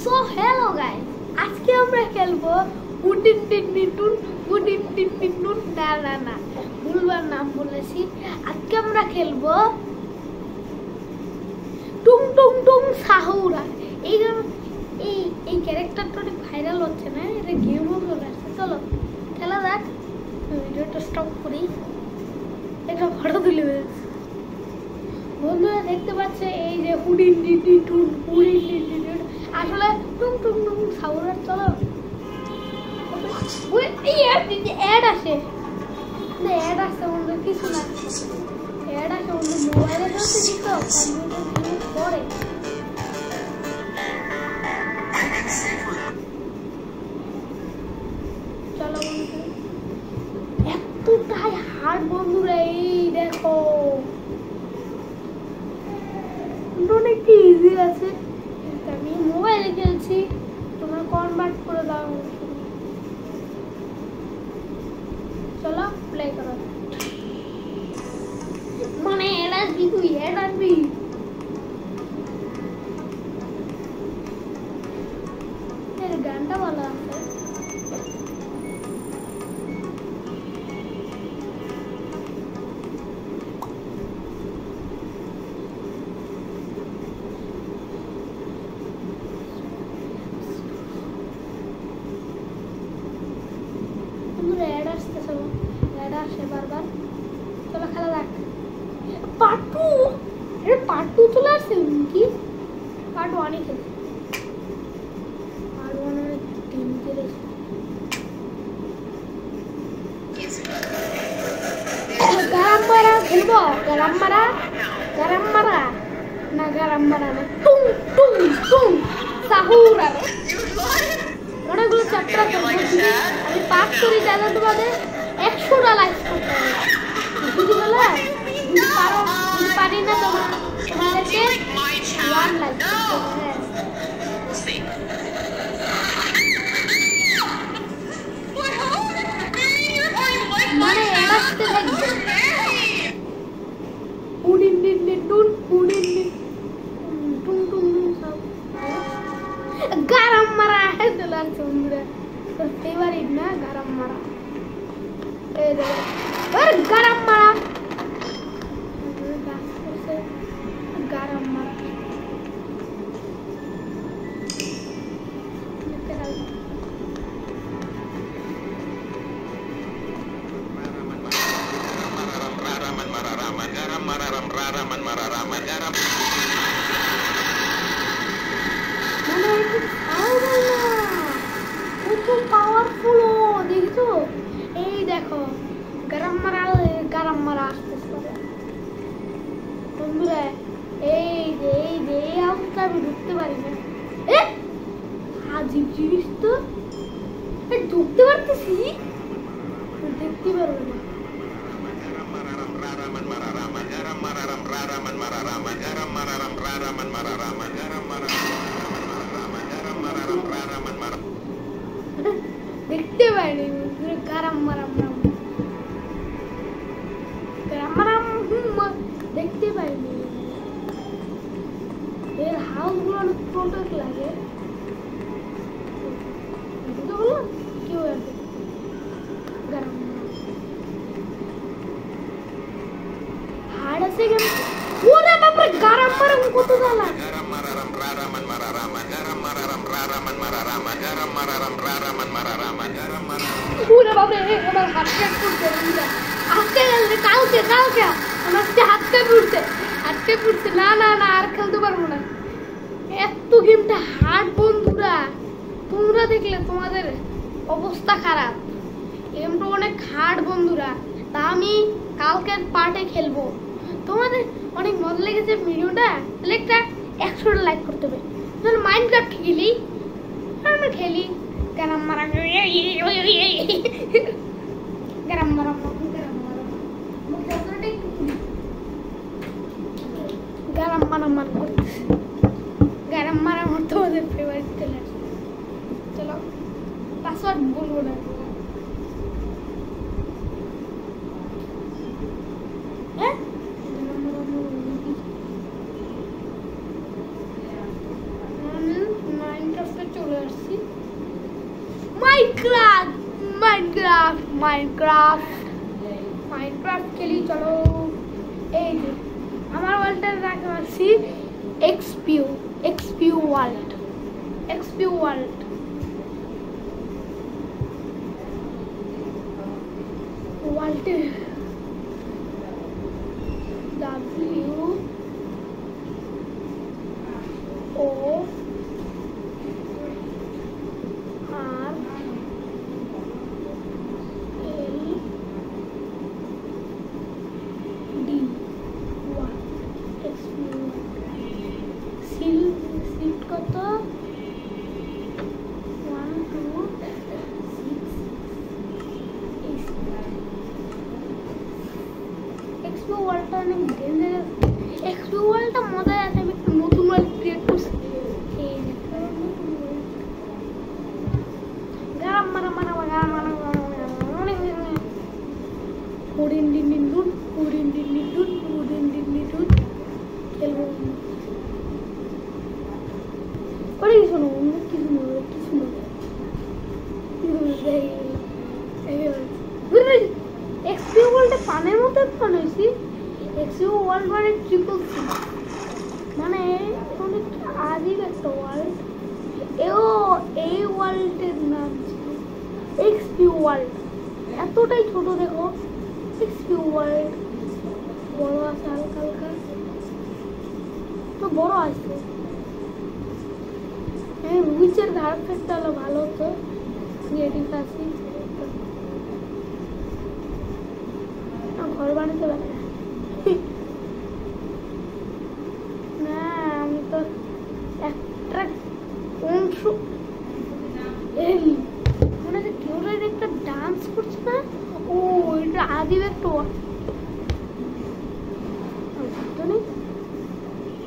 So hello guys, আজকে আমরা খেলবো উডিন টিন টিন উডিন টিন টিন না না না ভুলবার নাম বলেছি। আজকে আমরা খেলবো টুং টুং টুং সাহুরা। এই এই ক্যারেক্টারটা অনেক ভাইরাল হচ্ছে না, এটা গেমও চলে আসছে। চলো খেলা যাক। ভিডিওটা স্টপ করি, একটা ফটো তুলে দিয়েছি। বন্ধুরা দেখতে পাচ্ছে এই যে উডিন টিন টিন উডিন টিন টিন, আসলে টুং টুং টুং সাহুরা। চলো অ্যাড আসে, অ্যাড আসছে বন্ধু, কিছু না অ্যাড আসে বন্ধু। মোবাইলে চলছে কিন্তু কম্পিউটার পরে চলো বন্ধু, এতটাই হার্ড বন্ধুরা। এই দেখো অনেকটা ইজি আছে, আমি মোবাইলে খেলছি, তোমরা কনভার্ট করে দাও। চলো প্লে করো। মানে এড আসবি, তুই এড আসবি। এর গানটা ভালো আছে। এড আসতেছে, এড আসে বারবার। চলো খেলা দেখ। পার্ট টু, পার্ট টু চলে আসছে কি? পার্ট ওয়ানই খেলে, পার্ট ওয়ান টিম খেলেছে। গারাম মারা খেলবো, গারাম মারা, গারাম মারা না, গারাম মারা না, টুং টুং টুং সাহুরা। অনেকগুলো চ্যাপ্টার খেলবো, আমি পাস করি যাতে তোমাদের 100টা লাইক করতে হবে। যদি বলে যদি পারো, যদি পারি না তোমাদেরকে 1 লাইক করতে হবে। মানে এড়াতে থাকবে। উডিন ডিন ডিন টুন উডিন ডিন টুং টুং টুং সব গারাম মারা চলে আসছে বন্ধুরা। তোর ফেভারিট না গারাম মারা। এই দেখো গারাম মারা, গারাম মারা। পাওয়ারফুল দেখছো? এই দেখো গরম মারা, গরম মারা আসতেছে বন্ধুরা। এই যে এই আওয়াজটা আমি ঢুকতে পারি না। আজীব জিনিস তো, ঢুকতে পারতেছি, দেখতে পারবো না। দেখতে পাইনি গারাম মারাম গারাম মারাম দেখতে পাইনি। এর হাউস গুলো অনেক প্রোটেক্ট লাগে, বললাম কেউ গারাম হার্ড আছে কেন? ওরে বাপরে গারাম মারাম কত জ্বালা। ওরে বাপরে এবার হাতটা পুড়ছে, আজকে কালকে কালকে আমার হাতটা পুড়ছে না না না, আর খেলতে পারবো না। এত গেমটা হার্ড বন্ধুরা, তোমরা দেখলে তোমাদের অবস্থা খারাপ। গেমটা অনেক হার্ড বন্ধুরা, তা আমি কালকের পার্টে খেলবো। তোমাদের অনেক মজা লেগেছে ভিডিওটা, তাহলে একটা 100টা লাইক করতে হবে। যখন মাইনক্রাফট খেলি, আমরা খেলি গারাম মারা, গারাম মারা গারাম মারা মার করতেছে। গারাম মারা আমার তোমাদের ফেভারিট চলে আসে। চলো পাসওয়ার্ড বলবো না। মাইনক্রাফট মাইনক্রাফট মাইনক্রাফট মাইনক্রাফট খেলি চলো। এই যে আমার ওয়ার্ল্ডের রাখা আছি এক্সপিউ এক্সপিউ ওয়ার্ল্ড এক্সপিউ ওয়ার্ল্ড ওয়ার্ল্ডে ডাব্লিউ ও আর এল ডি ওয়ান এক্সপিউ সিট কত 1 2 6 এক্সপিউ ওয়ার্ল্ডটা অনেক ডেঞ্জারাস। এক্সপিউ ওয়ার্ল্ডটা মজা আছে। আমি একটু নতুন ওয়ার্ল্ড ক্রিয়েট করছি। গারাম মারা মারা গারাম মারা উড়িন দিন দিন দুধ উড়িন দিন দিন দুধ উড়িন দিন দিন দুধ খেলবো। করে কিছু না অন্য কিছু না কিছু না এক্সপিউ ওয়ার্ল্ডে পানের মতো পান হয়েছি। এক্সপিউ ওয়ার্ল্ড মানে ট্রিপল সি মানে অনেক আজীব একটা ওয়ার্ল্ড। এও এই ওয়ার্ল্ডের নাম ছিল এক্সপিউ ওয়ার্ল্ড। এতটাই ছোট দেখো এক্সপিউ ওয়ার্ল্ড। বড় আছে হালকা হালকা তো বড় আছে। রুইচের ধার থাকতে হলো ভালো হতো। ক্রিয়েটিভ আছে ঘর বানাতে পারে না। আমি তো একটা অংশ এই মনে হচ্ছে কেউ একটা ডান্স করছে না। ও এটা আদিব একটা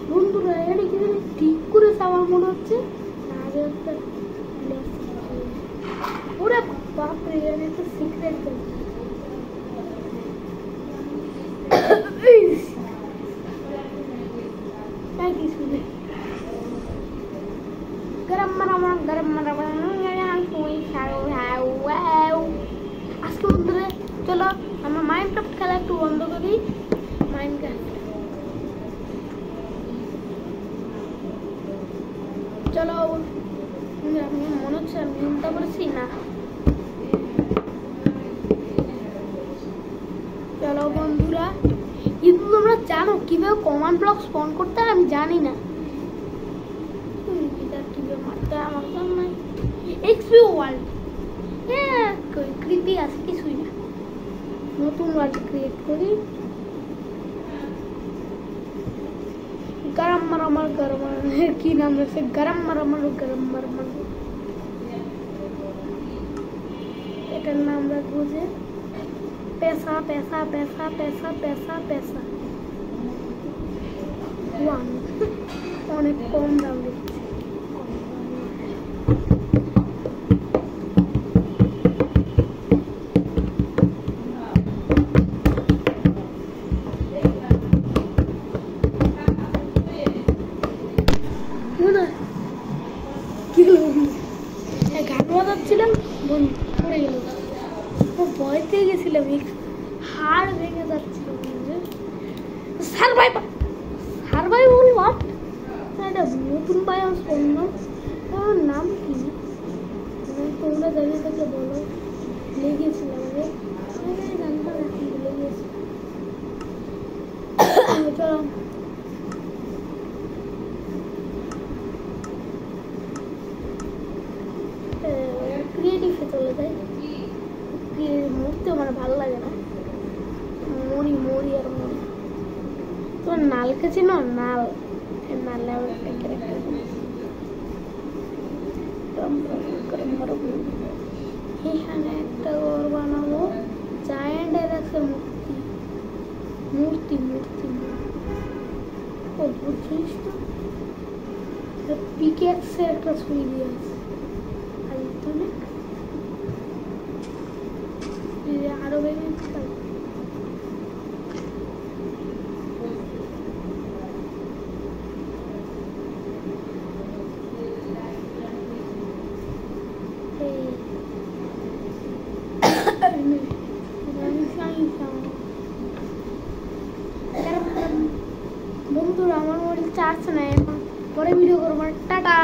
বন্ধুরা এটা কি ঠিক করেছে আমার মনে হচ্ছে। আগে একটা ওরে বাপরে এর একটা সিক্রেট গরম মারা গরম মারা আজকে বন্ধুরা চলো আমরা মাইনক্রাফট খেলা একটু বন্ধ করি। মাইনক্রাফট চলো মনে হচ্ছে আমি চিন্তা করেছি না। চলো বন্ধুরা কিন্তু তোমরা জানো কিভাবে কমান্ড ব্লক স্পন করতে হয়? আমি জানি না কিভাবে মারতে হয়। আমার জানা নাই। এক্সপিউ ওয়ার্ল্ড হ্যাঁ কৃতি আছে কিছুই না। নতুন ওয়ার্ল্ড ক্রিয়েট করি। গরম মারামার গরম কি নাম রয়েছে? গরম মারামার গরম মারামার। এটার নাম রাখবো যে পেশা পেশা পেশা পেশা পেশা পেশা ওয়ান। অনেক কম দাম দিচ্ছে। গান বাজাচ্ছিলাম পড়ে গেল। ভয় পেয়ে গেছিলাম। হাড় ভেঙে যাচ্ছিল। Survival survival what? এটা নতুন বায়াম শুনলাম। ওর নাম কি তোমরা জানিয়ে থাকলে বলো। লেগেছিলাম জানতাম এখন ভুলে গেছি। চলো ক্রিয়েটিভে চলে যাই। মরতে আমার ভালো লাগে না। মরি মরি আর মরি। তোমার নালকে চিনো? নাল নালে একটা ক্যারেক্টার এখানে একটা ঘর বানাবো। জায়ান্টের আছে মূর্তি মূর্তি মূর্তি অদ্ভুত জিনিস তো। পিকেক্সের একটা ছবি দিয়ে আছে। আরো বেশি চার্জ নাই এখন পরে ভিডিও করবো টাটা